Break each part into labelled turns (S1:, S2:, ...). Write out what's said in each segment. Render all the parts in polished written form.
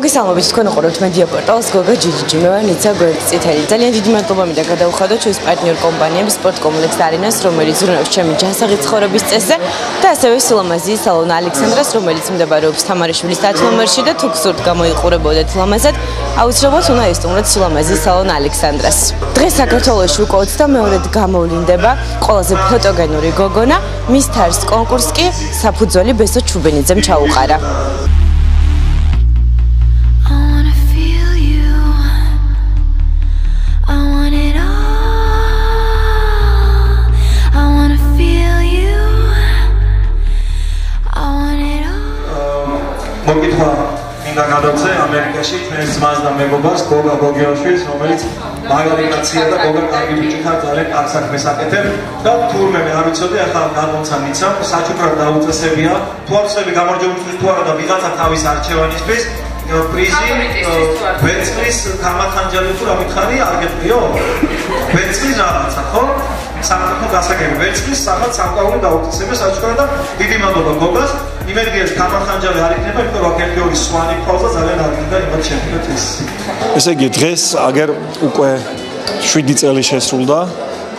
S1: მოგესალმებით, თქვენ უყურებთ მედია პორტალს გოგა ჯიჯი. მე ვარ ნიცა გვერდწითელი. ძალიან დიდი მადლობა მინდა გადავხადოთ ჩვენს პარტნიორ კომპანიებს სპორტ კომპლექს არინას, რომელიც ზრუნავს ჩემი ჯანსაღი ცხოვრების წესზე და ასევე სილამაზის სალონ ალექსანდრას, რომელიც მდებარეობს თამარიშვილის 10 ნომერში და თუ გსურთ გამოიყურებოდეთ ლამაზად, აუცილებლად უნდა ესტუმროთ სილამაზის სალონ ალექსანდრას. დღეს საქართველოში უკვე 22-ად გამოვლინდება ყველაზე ფოტოგენური გოგონა, მის თარს კონკურსს კი საფუძველი ბესო ჩუბენიძემ ჩაუყარა.
S2: მოგითხრა მინდა გადავწე ამერიკაში ჩვენს ძმას და მეგობარს გოგა გოგიაშვილს, რომელიც მაგარი კაცია და გოგა კარგი ბიჭია, ძალიან კარგ საქმეს აკეთებ და თურმე მე არ ვიცოდი, ახლა გადმოცა მიცა, საჩუქრად დაუწესებია, თუ არ ვსები გამარჯვებისთვის თუ არა და ვიღაცა თავის არჩევანისთვის პრიზი ვერცხლის გამახანჯალი თუ რა მითხარი არ გეტყვიო? ვერცხლის რაღაცა, ხო? სამართო გასაგები ვერცხლის რაღაც სამკაული დაუწესებია საჩუქრად და დიდი მადლობა გოგას. იმერგიას გამახანჯალი არ იქნება, იმიტომ რომ ერთი ორი სვანი ყავს და ძალიან არგი და იმათ შემდგეთ ეს.
S3: ესე იგი დღეს აგერ უკვე 7 წელი შესრულდა,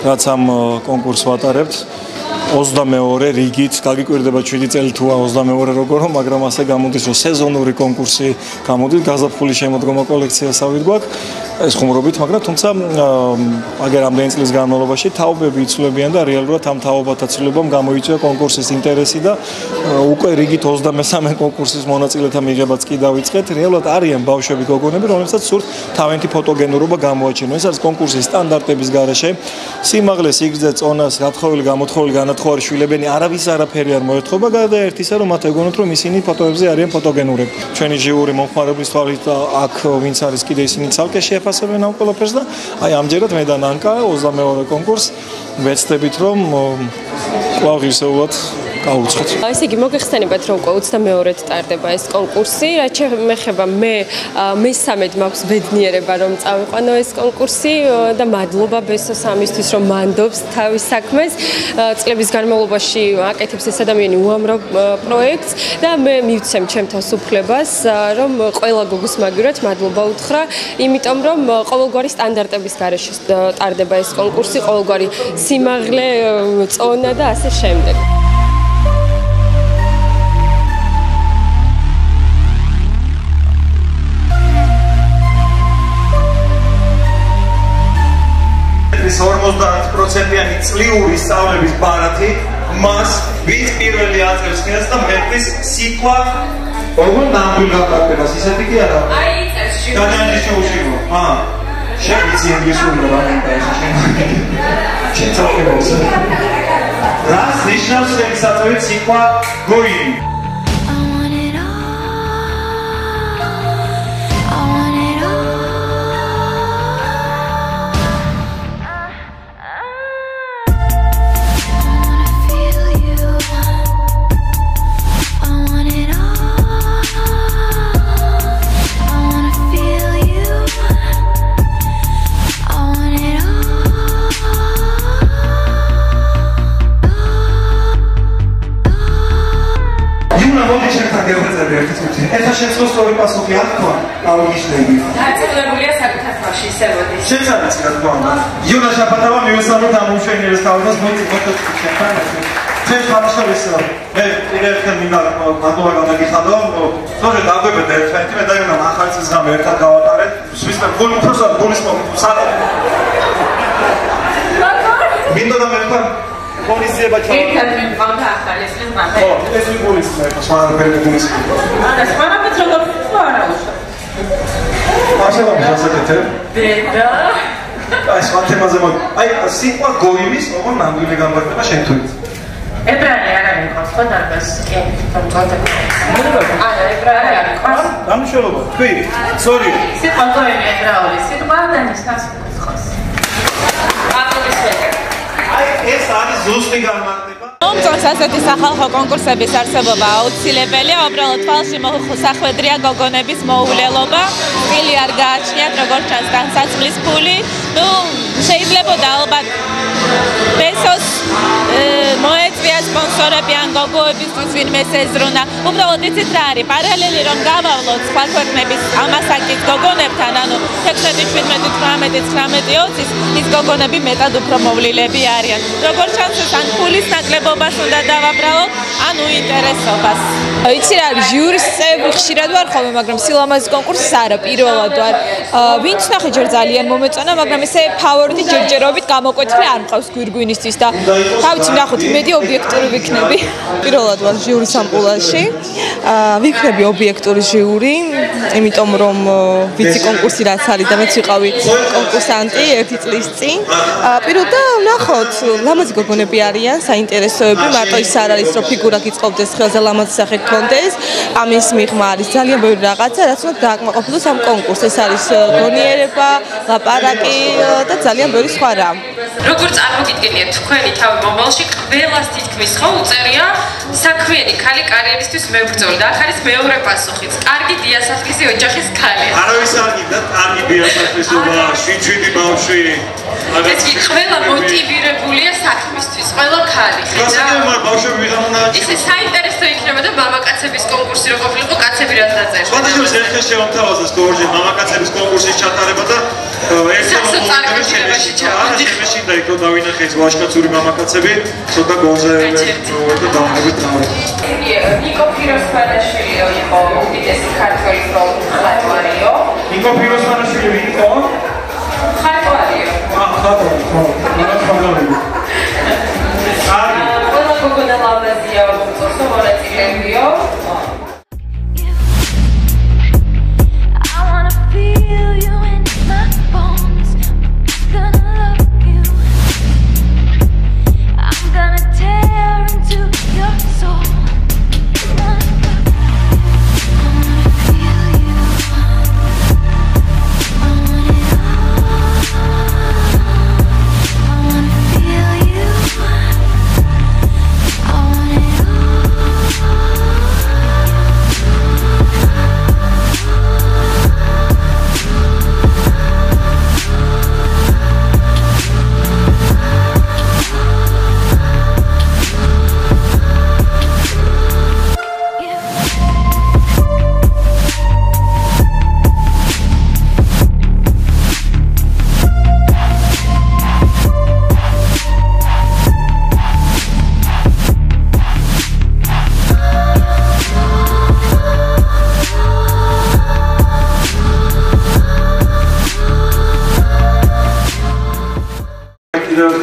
S3: რაც ამ კონკურსს ვატარებთ. 22 რიგით, გაგიკვირდება 7 წელი თუ 22 როგორ, მაგრამ ასე გამოდის, რომ სეზონური კონკურსი გამოდის, გაზაფხულის შემოდგომა კოლექციასავით გვაქვს. ეს ხუმრობით, მაგრამ თუმცა აგერ ამდენი წლის განმავლობაში თაობები იცვლებიან და რეალურად ამ თაობათა ცვლილებამ გამოიწვია კონკურსის ინტერესი და უკვე რიგით 23 კონკურსის მონაწილეთა მიღებაც კი დავიწყეთ. რეალურად არიან ბავშვები, გოგონები, რომლებსაც სურთ თავენთი ფოტოგენურობა გამოაჩინონ. ეს არის კონკურსის სტანდარტების გარეშე. სიმაღლე, სიგრძე, წონას, გათხოვილი, გამოთხოვილი, განათხოვარი შვილებენი არავის არაფერი არ მოეთხოვა, გარდა ერთისა, რომ მათ ეგონოთ, რომ ისინი ფოტოებზე არიან ფოტოგენურები. ჩვენი ჟიური მომხმარებლის თვალით აქ ვინც არის კიდე ისინი ცალკე შეაფასებენ ამ ყველაფერს და აი ამჯერად მე და ნანკა 22 კონკურს ვეცდებით, რომ კვლავ ღირსეულად გავუცხოთ.
S4: ესე იგი მოგეხსენებათ, რომ უკვე 22-ად ტარდება ეს კონკურსი. რაც შემეხება მე მესამედ მაქვს ბედნიერება, რომ წავიყვანო ეს კონკურსი და მადლობა ბესოს ამისთვის, რომ მანდობს თავის საქმეს. წლების განმავლობაში აკეთებს ეს ადამიანი უამრავ პროექტს და მე მივცემ ჩემთავს უფლებას, რომ ყველა გოგოს მაგივრად მადლობა უთხრა, იმიტომ რომ ყოველგვარი სტანდარტების გარეშე ტარდება ეს კონკურსი, ყოველგვარი სიმაღლე, წონა და ასე შემდეგ.
S2: ეს 50%-იანი წლიური სწავლების ბარათი მას ვინც პირველი აწევს ხელს და მეტყვის სიტყვა როგორ ნამდვილად ისეთი კი არა? აი იწევს შევ. გადადის შოუშიო. შევიცი ინგლისური რა მინდა ეს შეცავებს. რას ნიშნავს ეს საწევით სიტყვა going? ეხლა შეცდო სწორი პასუხი არ თქვა, აღნიშნები.
S5: დაწესებულია საკუთარ თავში ისევოდი.
S2: შეცადეთ რა თქვა. იონა შაფათავა მივესალმოთ ამ უშენიერეს კავშირს მოწყვეტ შეფანა. ჩვენ თამაშობს მე პირველად მინდა მადლობა გამაგიხადო. სწორედ დაგვებეთ ერთმანეთი მე და იონა ახალი წლის გამო ერთად გავატარეთ. სვისთან გოლ უბრალოდ გოლის მომსალა. მინდა და მე თქვა პოლიციება ჩავა.
S5: ერთად მიყავდა ახალი წლის გამო.
S2: ხო, ეს ის პოლიცია, სხვანაირად პოლიცია.
S5: არა, სხვანაირად როგორ არა უშო.
S2: მასალა მოსაკეთე.
S5: დედა.
S2: აი, სვანთემაზე მოდ. აი, სიტყვა გოიმის, როგორ ნამდვილი გამბარდება შენ თვით.
S5: ებრაელი არ არის ხო, სხვა დარგას. კი, თუმცა. არა, ებრაელი არ არის.
S2: დამშველობა, თქვი. სორი.
S5: სიტყვა გოიმი ებრაელი, სიტყვა დანიშნავს ხოს.
S2: აი, ეს არის ზუსტი განმარტება.
S6: მომწონს ასეთი სახალხო კონკურსების არსებობა აუცილებელია, უბრალოდ თვალში მოსახვედრია გოგონების მოულელობა, სტილი არ გააჩნიათ, როგორც ჩანს განსაცვლის ფული. შეიძლება ალბათ ბესოს მოეწვია სპონსორები ან გოგოებისთვის ვინმე სეზრუნა. უბრალოდ იცით რა არის, პარალელი რომ გავავლოთ სხვა ქვეყნების ამასაკის გოგონებთან, ანუ 16-17-18-19-20-ის ის გოგონები მეტად უფრო მოვლილები არიან. როგორ ჩანს ეს ან ფულის ნაკლებობას უნდა დავაბრალოთ, ან უინტერესობას.
S7: იცი რა არის, ჟიურის წევრი ხშირად ვარ ხოლმე, მაგრამ სილამაზის კონკურსს არა, პირველად ვარ. ვინც ნახე ჯერ ძალიან მომეწონა, მაგრამ ესე ფავორიტი ჯერჯერობით გამოკვეთილი არ მყავს გვირგვინისთვის და რა ვიცი, ნახოთ, იმედი ობიექტური ვიქნები. პირველად ვარ ჟიურის ამპულაში. ვიქნები ობიექტური ჟიური, იმიტომ რომ ვიცი კონკურსი რაც არის და მეც ვიყავი კონკურსანტი ერთი წლის წინ. პირველ და ნახოთ, ლამაზი გოგონები არიან, საინტერესოები, მარტო ის არ არის, რომ ფიგურა გიწყობდეს ხელზე ლამაზი სახე გქონდეს. ამის მიღმა არის ძალიან ბევრი რაღაცა, რაც უნდა დააკმაყოფილოს ამ კონკურსს. ეს არის გონიერება, ლაპარაკი და ძალიან ბევრი სხვა რამ.
S8: როგორ წარმოგიდგენიათ თქვენი თავი მომავალში ყველას თითქმის ხო უწერია საქმიანი ქალი კარიერისთვის მებრძოლი და ახ არის მეორე პასუხიც. კარგი დიასახლისი ოჯახის ქალი.
S2: არავის არ გინდა კარგი დიასახლისობა, 7 ბავშვი.
S8: ეს კი ყველა მოტივირებულია საქმისთვის, ყველა ქალი.
S2: გასაგებია ბავშვები ვიღამონა.
S8: ისე საინტერესო იქნება და მამაკაცების კონკურსი რო ყოფილიყო, კაცები რაც დაწერს.
S2: სხვადასხვა ერთხელ შევამთავაზეს გორჯი მამაკაცების კონკურსის ჩატარება და შემეშინდა იქ რომ დავინახე ეს ვაჟკაცური მამაკაცები, ცოტა გონზე და დავანებით თავი.
S5: ნიკო ფიროსმანაშვილი იყო უდიდესი ქართველი ხალხარიო.
S2: ნიკო ფიროსმანაშვილი ვინ იყო?
S5: ხალხარიო.
S2: ხალხარიო.
S5: ყველა გოგონა ლამაზია, უწორსო მონაწილეებიო.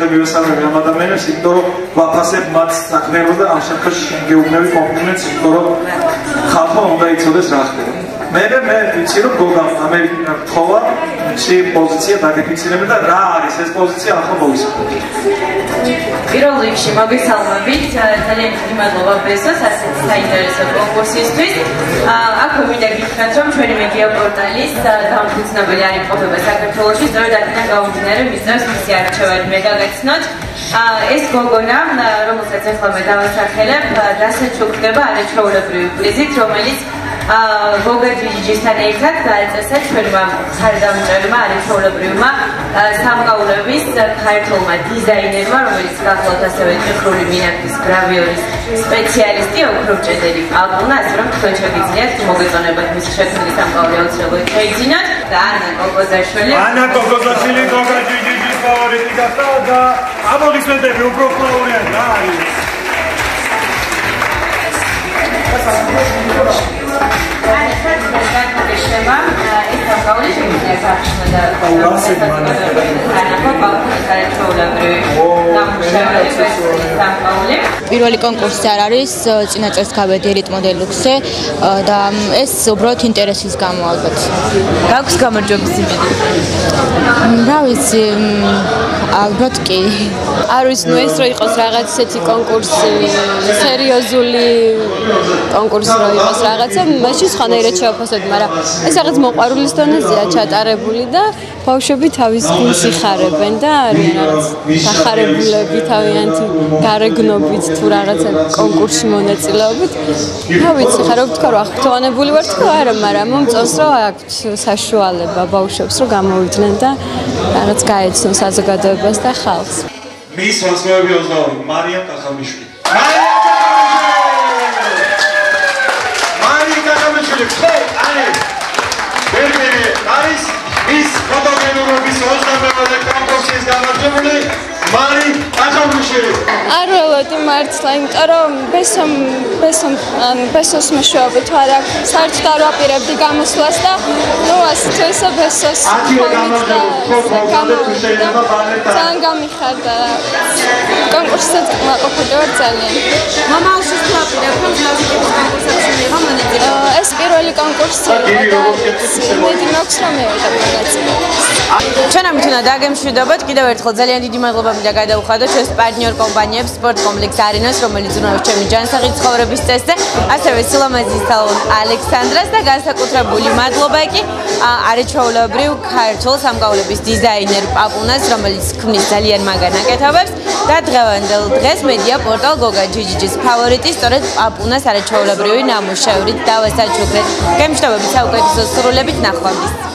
S2: მივესალმები ამ ადამიანებს, იმიტომ რომ ვაფასებ მათ საქმიანობას და ამ შემთხვევაში შენ გეუბნები კომპლიმენტს, იმიტომ რომ ხალხმა უნდა იცოდეს რა ხდება. მე ვიცი რომ გოგამ ამერიკიდან თხოვა შე პოზიცია დაგეფიქსირებდა და რა არის ეს პოზიცია ახლა მოვისმინე.
S1: პირველ რიგში მოგესალმებით, ძალიან დიდი მადლობა ბესოს ასეთ საინტერესო კონკურსისთვის. აქ მინდა გითხრათ, რომ ჩვენი მედია პორტალის დამფუძნებელი არ იმყოფება საქართველოში, სწორედ აქედან გამომდინარე მისცემს მისი არჩევანი. მე გაგაცნოთ, ეს გოგონა, რომელსაც ახლა მე დავასახელებ, დასაჩუქდება არაჩვეულებრივი პრიზით, რომელიც გოგა ჯიჯისთან ერთად დაეწესა ჩვენმა მხარდამჭერმა არაჩვეულებრივმა სამკაულების ქართველმა დიზაინერმა, რომელიც გახლავთ ასევე ჭიქრული მინაკის გრავიორის სპეციალისტი, ოქროჭედელი პალტონა, ასე რომ თქვენ შეგიძლიათ მოგეწონებათ მისი შექმნილი სამკაული აუცილებლად შეიძინოთ და ანა კოკოზაშვილი.
S3: ანა კოკოზაშვილი გოგა ჯიჯის ფავორიტი გახდა და აპლოდისმენტები უფრო ფლაურიან რა არის.
S7: პირველი კონკურსი არ არის, წინა წელს გავედი რიტმო დელუქსზე და ეს უბრალოდ ინტერესის გამო ალბათ.
S1: გაქვს გამარჯვების იმედი?
S7: რა ვიცი, ალბათ კი.
S4: არ ვიცი, ნუ ეს რო იყოს რაღაც ისეთი კონკურსი, სერიოზული კონკურსი რო იყოს რაღაცა, მაშინ სხვანაირად შევაფასებდი, მაგრამ ეს რაღაც მოყვარულის დონეზეა ჩატარებული და ბავშვები თავის გულს იხარებენ და არიან რაღაც დახარებულები თავიანთი გარეგნობით თუ რაღაცა კონკურსში მონაწილეობით. რა ვიცი, ხარ ვთქვა რომ აღფრთოვანებული ვარ თქო არა, მაგრამ მომწონს რომ აქვთ საშუალება ბავშვებს რომ გამოვიდნენ და რაღაც გაეცნონ საზოგადოებას და ხალხს.
S2: მის ვასმოები 22 მარიამ კახამიშვილი. მარიამ კახამიშვილი, ხო, არის ის ფოტოგენურობის 22-მე კონკურსის გამარჯვებული მარი კახამიშვილი.
S9: არ ველოდი მართლა, იმიტომ რომ ბესოს მეშვეობით ვარ აქ, საერთოდ არ ვაპირებდი გამოსვლას და ნუ ასე თუ ისე ბესოს ძალიან გამიხარდა კონკურსზე მაყოფილი ვარ ძალიან.
S1: მომავალშიც თუ აპირებთ, რომ თავისი კონკურსებში მიიღო მონაწილეობა?
S9: ეს პირველი კონკურსია და მედი მაქვს რომ მივიღებ მონაწილეობას.
S1: ჩვენამდე თუნდაც დაგემშვიდობოთ, კიდევ ერთხელ ძალიან დიდი მადლობა მინდა გადავუხადოთ ჩვენს პარტნიორ კომპანიებს სპორტ კომპლექს არინას, რომელიც ზრუნავს ჩემი ჯანსაღი ცხოვრების წესზე, ასევე სილამაზის სალონ ალექსანდრას და განსაკუთრებული მადლობა კი არაჩვეულებრივ ქართულ სამკაულების დიზაინერ პაპუნას, რომელიც ქმნის ძალიან მაგარ ნაკეთობებს და დღევანდელ დღეს მედია პორტალ გოგა ჯიჯიჯის ფავორიტი სწორედ პაპუნას არაჩვეულებრივი ნამუშევრით დავასაჩუქრეთ. გემშვიდობებით საუკეთესო სრულებით ნახვამდის.